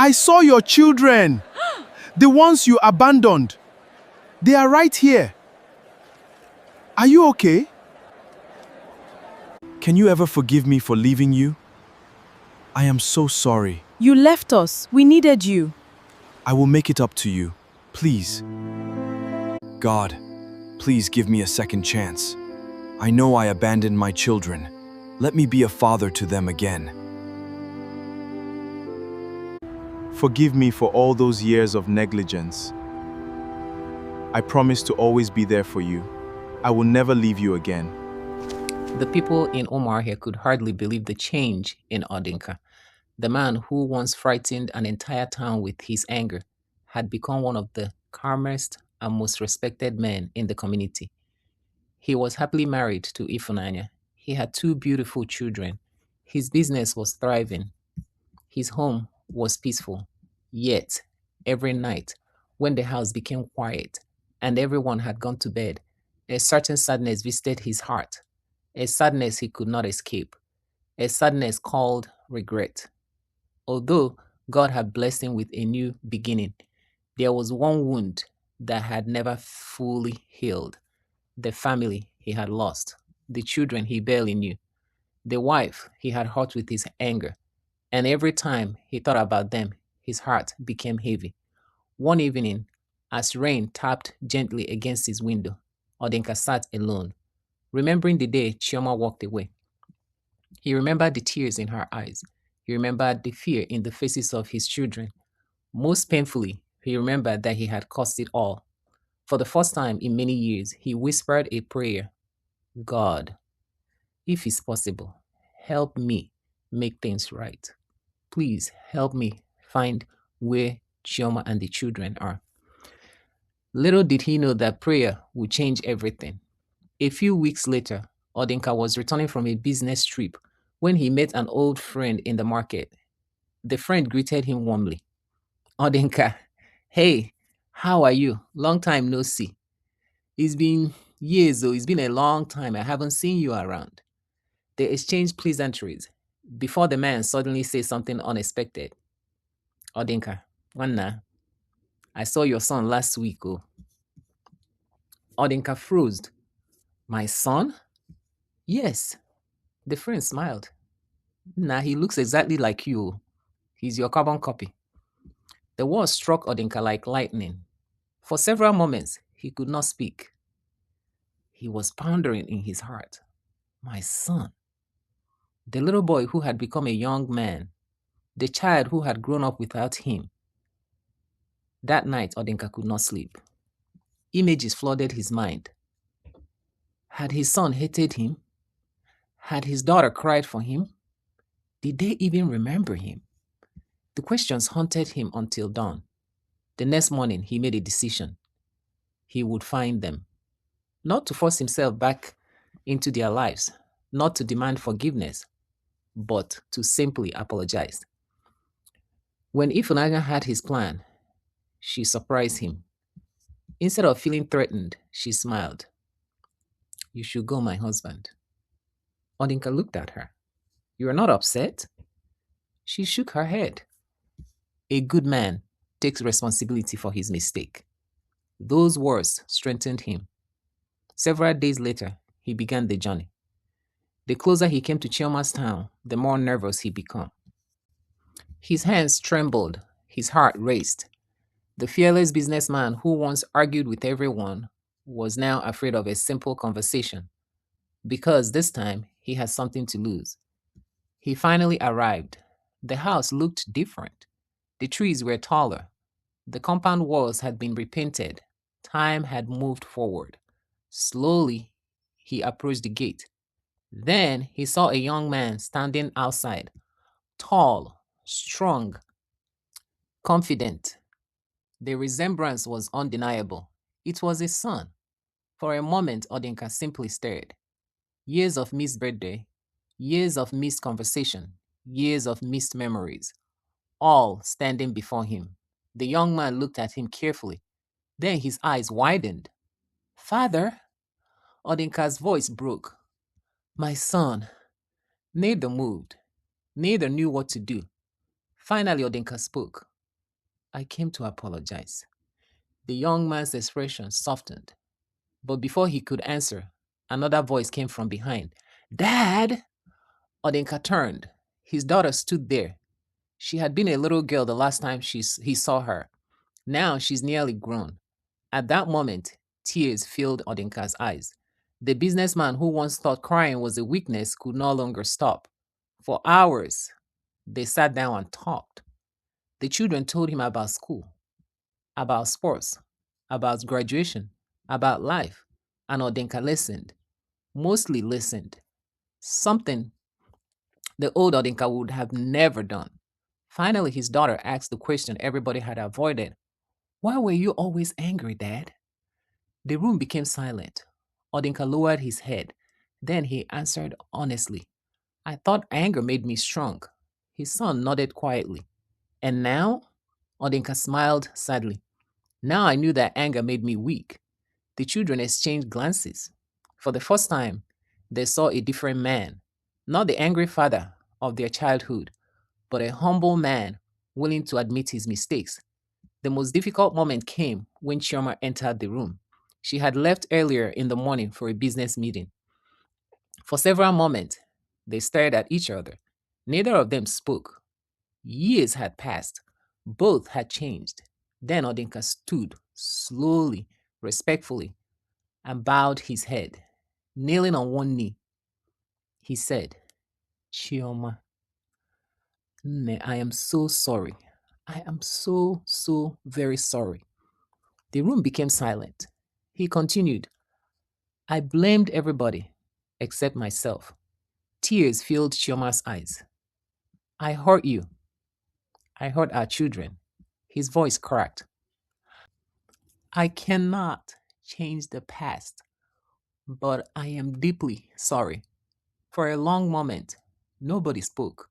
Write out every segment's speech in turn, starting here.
I saw your children, the ones you abandoned. They are right here. Are you okay? Can you ever forgive me for leaving you? I am so sorry. You left us. We needed you. I will make it up to you. Please. God, please give me a second chance. I know I abandoned my children. Let me be a father to them again. Forgive me for all those years of negligence. I promise to always be there for you. I will never leave you again. The people in Omar here could hardly believe the change in Odinka. The man who once frightened an entire town with his anger had become one of the calmest and most respected men in the community. He was happily married to Ifunanya. He had two beautiful children. His business was thriving. His home was peaceful. Yet, every night, when the house became quiet and everyone had gone to bed, a certain sadness visited his heart, a sadness he could not escape, a sadness called regret. Although God had blessed him with a new beginning, there was one wound that had never fully healed: the family he had lost, the children he barely knew, the wife he had hurt with his anger, and every time he thought about them, his heart became heavy. One evening, as rain tapped gently against his window, Odinka sat alone, remembering the day Chioma walked away. He remembered the tears in her eyes. He remembered the fear in the faces of his children. Most painfully, he remembered that he had caused it all. For the first time in many years, he whispered a prayer: God, if it's possible, help me make things right. Please help me find where Chioma and the children are. Little did he know that prayer would change everything. A few weeks later, Odinka was returning from a business trip when he met an old friend in the market. The friend greeted him warmly. Odinka, hey, how are you? Long time no see. It's been years though, it's been a long time. I haven't seen you around. They exchanged pleasantries before the man suddenly said something unexpected. Odinka, Wanna, I saw your son last week. Oh. Odinka froze. My son? Yes. The friend smiled. Nah, he looks exactly like you. He's your carbon copy. The words struck Odinka like lightning. For several moments, he could not speak. He was pondering in his heart. My son. The little boy who had become a young man. The child who had grown up without him. That night, Odinka could not sleep. Images flooded his mind. Had his son hated him? Had his daughter cried for him? Did they even remember him? The questions haunted him until dawn. The next morning, he made a decision. He would find them. Not to force himself back into their lives, not to demand forgiveness, but to simply apologize. When Ifunanya had his plan, she surprised him. Instead of feeling threatened, she smiled. You should go, my husband. Odinka looked at her. You are not upset? She shook her head. A good man takes responsibility for his mistake. Those words strengthened him. Several days later, he began the journey. The closer he came to Chioma's town, the more nervous he became. His hands trembled, his heart raced. The fearless businessman who once argued with everyone was now afraid of a simple conversation, because this time he had something to lose. He finally arrived. The house looked different. The trees were taller. The compound walls had been repainted. Time had moved forward. Slowly, he approached the gate. Then he saw a young man standing outside, tall, strong, confident. The resemblance was undeniable. It was his son. For a moment, Odinka simply stared. Years of missed birthday, years of missed conversation, years of missed memories, all standing before him. The young man looked at him carefully. Then his eyes widened. Father, Odinka's voice broke. My son. Neither moved. Neither knew what to do. Finally, Odinka spoke. I came to apologize. The young man's expression softened, but before he could answer, another voice came from behind. Dad! Odinka turned. His daughter stood there. She had been a little girl the last time he saw her. Now she's nearly grown. At that moment, tears filled Odinka's eyes. The businessman who once thought crying was a weakness could no longer stop. For hours, they sat down and talked. The children told him about school, about sports, about graduation, about life, and Odinka listened, mostly listened. Something the old Odinka would have never done. Finally, his daughter asked the question everybody had avoided. Why were you always angry, Dad? The room became silent. Odinka lowered his head. Then he answered honestly. I thought anger made me strong. His son nodded quietly. And now? Odinka smiled sadly. Now I knew that anger made me weak. The children exchanged glances. For the first time, they saw a different man. Not the angry father of their childhood, but a humble man willing to admit his mistakes. The most difficult moment came when Chioma entered the room. She had left earlier in the morning for a business meeting. For several moments, they stared at each other. Neither of them spoke. Years had passed. Both had changed. Then Odinka stood slowly, respectfully, and bowed his head. Kneeling on one knee, he said, Chioma, I am so sorry. I am so very sorry. The room became silent. He continued, I blamed everybody except myself. Tears filled Chioma's eyes. I hurt you. I hurt our children. His voice cracked. I cannot change the past, but I am deeply sorry. For a long moment, nobody spoke.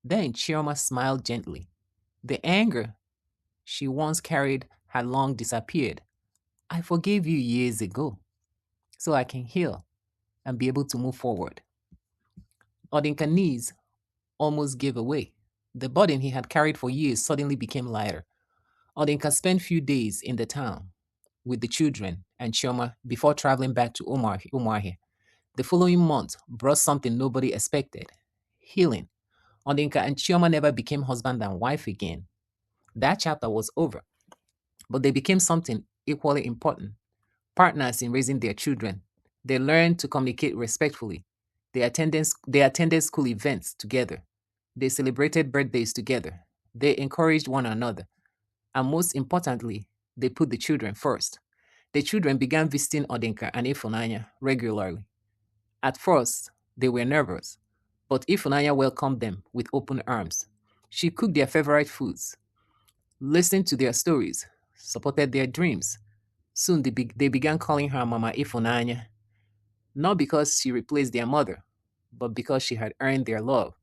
Then Chioma smiled gently. The anger she once carried had long disappeared. I forgave you years ago, so I can heal and be able to move forward. Odinka's knees almost gave away. The burden he had carried for years suddenly became lighter. Odinka spent few days in the town with the children and Chioma before traveling back to Umahi. The following month brought something nobody expected: healing. Odinka and Chioma never became husband and wife again. That chapter was over, but they became something equally important: partners in raising their children. They learned to communicate respectfully. They attended school events together. They celebrated birthdays together. They encouraged one another. And most importantly, they put the children first. The children began visiting Odinka and Ifunanya regularly. At first, they were nervous, but Ifunanya welcomed them with open arms. She cooked their favorite foods, listened to their stories, supported their dreams. Soon they began calling her Mama Ifunanya, not because she replaced their mother, but because she had earned their love.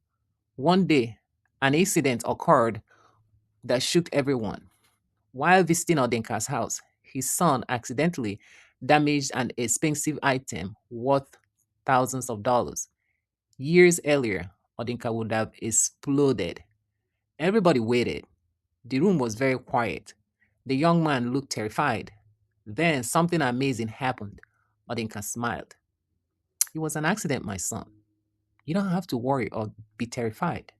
One day, an incident occurred that shook everyone. While visiting Odinka's house, his son accidentally damaged an expensive item worth thousands of dollars. Years earlier, Odinka would have exploded. Everybody waited. The room was very quiet. The young man looked terrified. Then something amazing happened. Odinka smiled. It was an accident, my son. You don't have to worry or be terrified.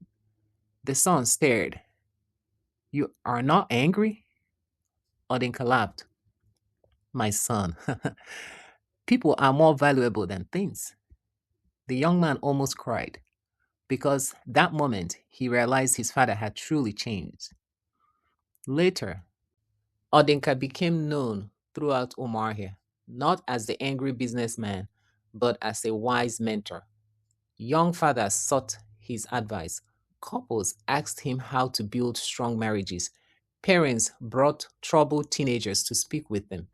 The son stared. You are not angry? Odinka laughed. My son, people are more valuable than things. The young man almost cried because that moment he realized his father had truly changed. Later, Odinka became known throughout Omarhia, not as the angry businessman, but as a wise mentor. Young fathers sought his advice. Couples asked him how to build strong marriages. Parents brought troubled teenagers to speak with them.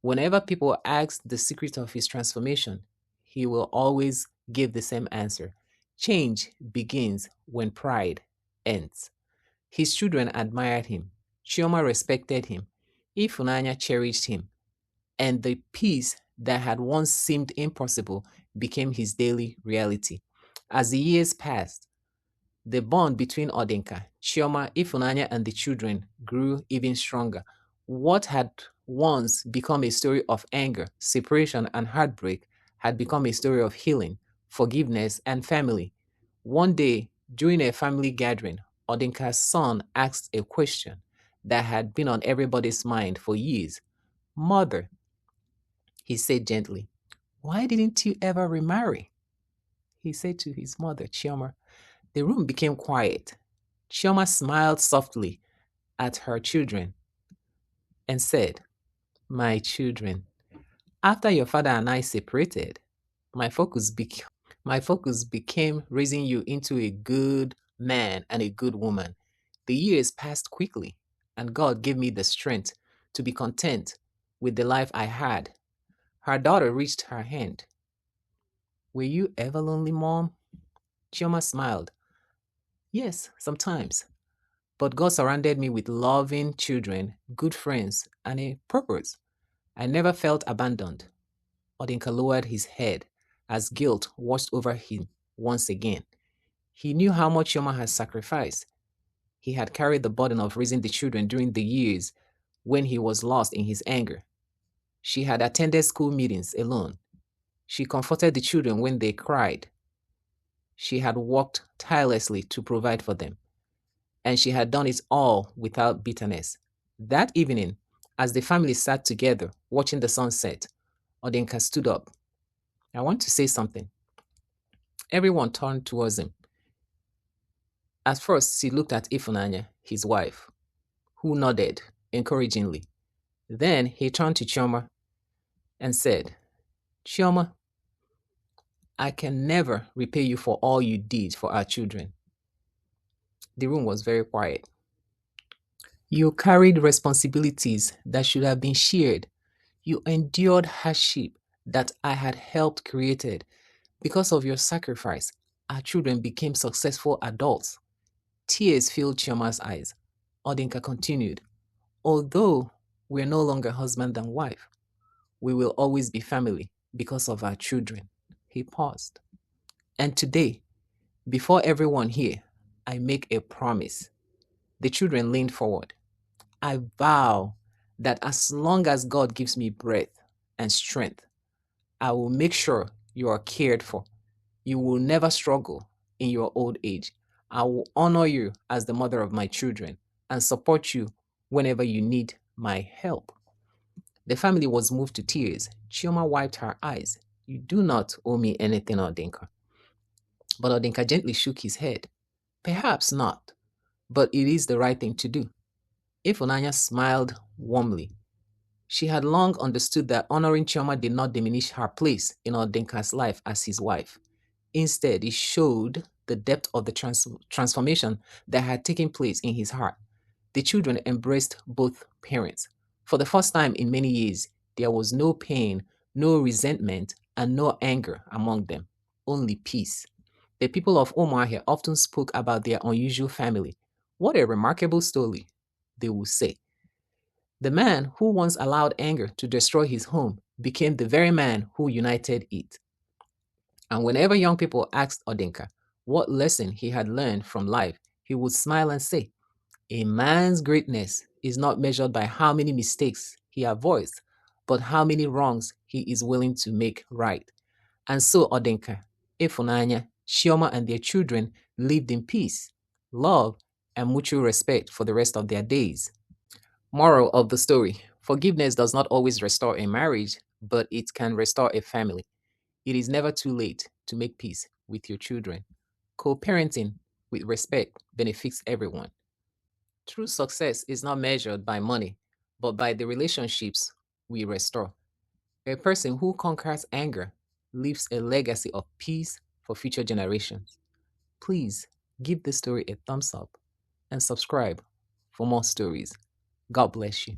Whenever people asked the secret of his transformation, he will always give the same answer: change begins when pride ends. His children admired him. Chioma respected him. Ifunanya cherished him. And the peace that had once seemed impossible became his daily reality. As the years passed, the bond between Odinka, Chioma, Ifunanya, and the children grew even stronger. What had once become a story of anger, separation, and heartbreak had become a story of healing, forgiveness, and family. One day, during a family gathering, Odinka's son asked a question that had been on everybody's mind for years. Mother, he said gently, why didn't you ever remarry? He said to his mother, Chioma. The room became quiet. Chioma smiled softly at her children and said, my children, after your father and I separated, my focus, bec- my focus became raising you into a good man and a good woman. The years passed quickly, and God gave me the strength to be content with the life I had. Her daughter reached her hand. Were you ever lonely, Mom? Chioma smiled. Yes, sometimes. But God surrounded me with loving children, good friends, and a purpose. I never felt abandoned. Odinka lowered his head as guilt washed over him once again. He knew how much Yoma had sacrificed. He had carried the burden of raising the children during the years when he was lost in his anger. She had attended school meetings alone. She comforted the children when they cried. She had worked tirelessly to provide for them, and she had done it all without bitterness. That evening, as the family sat together watching the sunset, Odinka stood up. I want to say something. Everyone turned towards him. At first, he looked at Ifunanya, his wife, who nodded encouragingly. Then he turned to Chioma and said, Chioma, I can never repay you for all you did for our children. The room was very quiet. You carried responsibilities that should have been shared. You endured hardship that I had helped created. Because of your sacrifice, our children became successful adults. Tears filled Chioma's eyes. Odinka continued, although we're no longer husband and wife, we will always be family because of our children. He paused. And today, before everyone here, I make a promise. The children leaned forward. I vow that as long as God gives me breath and strength, I will make sure you are cared for. You will never struggle in your old age. I will honor you as the mother of my children and support you whenever you need my help. The family was moved to tears. Chioma wiped her eyes. You do not owe me anything, Odinka. But Odinka gently shook his head. Perhaps not, but it is the right thing to do. Ifunanya smiled warmly. She had long understood that honoring Chioma did not diminish her place in Odinka's life as his wife. Instead, it showed the depth of the transformation that had taken place in his heart. The children embraced both parents. For the first time in many years, there was no pain, no resentment, and no anger among them, only peace. The people of Omaha often spoke about their unusual family. What a remarkable story, they would say. The man who once allowed anger to destroy his home became the very man who united it. And whenever young people asked Odinka what lesson he had learned from life, he would smile and say, a man's greatness is not measured by how many mistakes he avoids, but how many wrongs he is willing to make right. And so Odinka, Ifunanya, Chioma, and their children lived in peace, love, and mutual respect for the rest of their days. Moral of the story: forgiveness does not always restore a marriage, but it can restore a family. It is never too late to make peace with your children. Co parenting with respect benefits everyone. True success is not measured by money, but by the relationships we restore. A person who conquers anger leaves a legacy of peace for future generations. Please give this story a thumbs up and subscribe for more stories. God bless you.